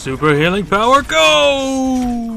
Super healing power, go!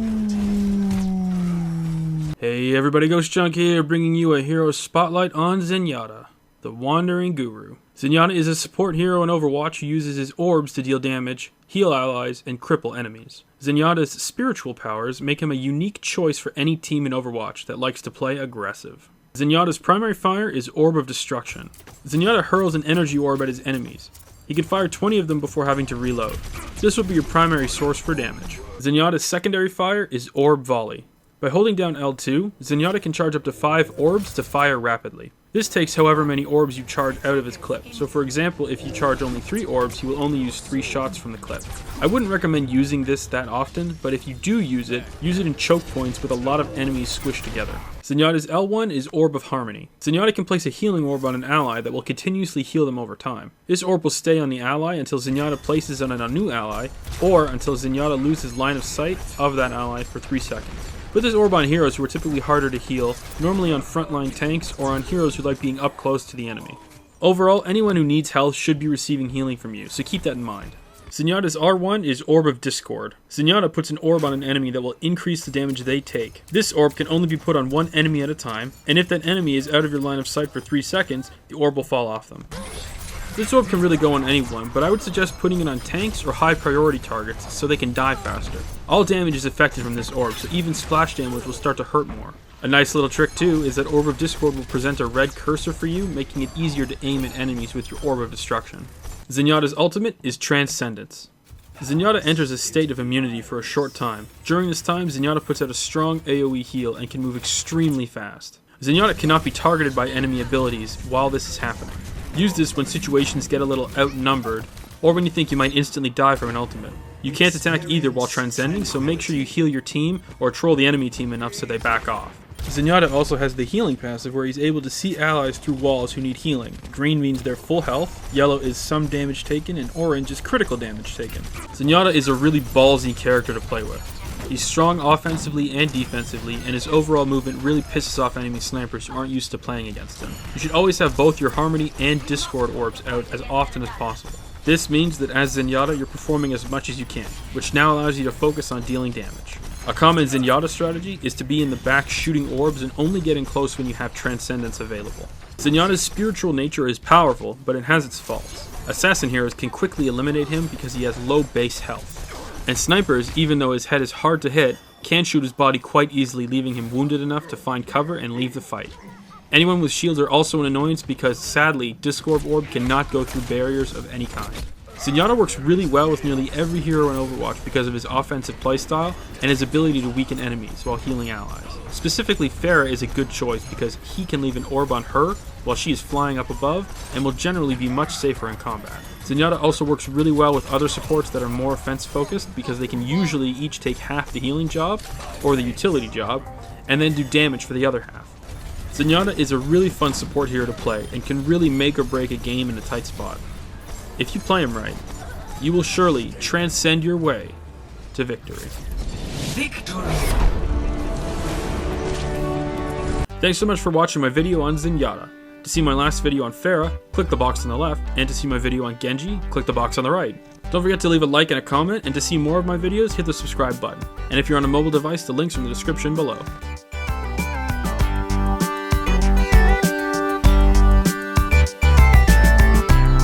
Hey everybody, GhostJunk here, bringing you a hero spotlight on Zenyatta, the Wandering Guru. Zenyatta is a support hero in Overwatch who uses his orbs to deal damage, heal allies, and cripple enemies. Zenyatta's spiritual powers make him a unique choice for any team in Overwatch that likes to play aggressive. Zenyatta's primary fire is Orb of Destruction. Zenyatta hurls an energy orb at his enemies. He can fire 20 of them before having to reload. This will be your primary source for damage. Zenyatta's secondary fire is Orb Volley. By holding down L2, Zenyatta can charge up to 5 orbs to fire rapidly. This takes however many orbs you charge out of his clip, so for example, if you charge only 3 orbs, he will only use 3 shots from the clip. I wouldn't recommend using this that often, but if you do use it in choke points with a lot of enemies squished together. Zenyatta's L1 is Orb of Harmony. Zenyatta can place a healing orb on an ally that will continuously heal them over time. This orb will stay on the ally until Zenyatta places it on a new ally, or until Zenyatta loses line of sight of that ally for 3 seconds. Put this orb on heroes who are typically harder to heal, normally on frontline tanks or on heroes who like being up close to the enemy. Overall, anyone who needs health should be receiving healing from you, so keep that in mind. Zenyatta's R1 is Orb of Discord. Zenyatta puts an orb on an enemy that will increase the damage they take. This orb can only be put on one enemy at a time, and if that enemy is out of your line of sight for 3 seconds, the orb will fall off them. This orb can really go on anyone, but I would suggest putting it on tanks or high priority targets so they can die faster. All damage is affected from this orb, so even splash damage will start to hurt more. A nice little trick too is that Orb of Discord will present a red cursor for you, making it easier to aim at enemies with your Orb of Destruction. Zenyatta's ultimate is Transcendence. Zenyatta enters a state of immunity for a short time. During this time, Zenyatta puts out a strong AoE heal and can move extremely fast. Zenyatta cannot be targeted by enemy abilities while this is happening. Use this when situations get a little outnumbered, or when you think you might instantly die from an ultimate. You can't attack either while transcending, so make sure you heal your team or troll the enemy team enough so they back off. Zenyatta also has the healing passive where he's able to see allies through walls who need healing. Green means they're full health, yellow is some damage taken, and orange is critical damage taken. Zenyatta is a really ballsy character to play with. He's strong offensively and defensively, and his overall movement really pisses off enemy snipers who aren't used to playing against him. You should always have both your Harmony and Discord orbs out as often as possible. This means that as Zenyatta, you're performing as much as you can, which now allows you to focus on dealing damage. A common Zenyatta strategy is to be in the back shooting orbs and only getting close when you have Transcendence available. Zenyatta's spiritual nature is powerful, but it has its faults. Assassin heroes can quickly eliminate him because he has low base health. And snipers, even though his head is hard to hit, can shoot his body quite easily, leaving him wounded enough to find cover and leave the fight. Anyone with shields are also an annoyance because, sadly, Discord Orb cannot go through barriers of any kind. Zenyatta works really well with nearly every hero in Overwatch because of his offensive playstyle and his ability to weaken enemies while healing allies. Specifically, Pharah is a good choice because he can leave an orb on her while she is flying up above and will generally be much safer in combat. Zenyatta also works really well with other supports that are more offense focused because they can usually each take half the healing job or the utility job and then do damage for the other half. Zenyatta is a really fun support hero to play and can really make or break a game in a tight spot. If you play him right, you will surely transcend your way to victory. Thanks so much for watching my video on Zenyatta. To see my last video on Pharah, click the box on the left, and to see my video on Genji, click the box on the right. Don't forget to leave a like and a comment, and to see more of my videos, hit the subscribe button. And if you're on a mobile device, the links are in the description below.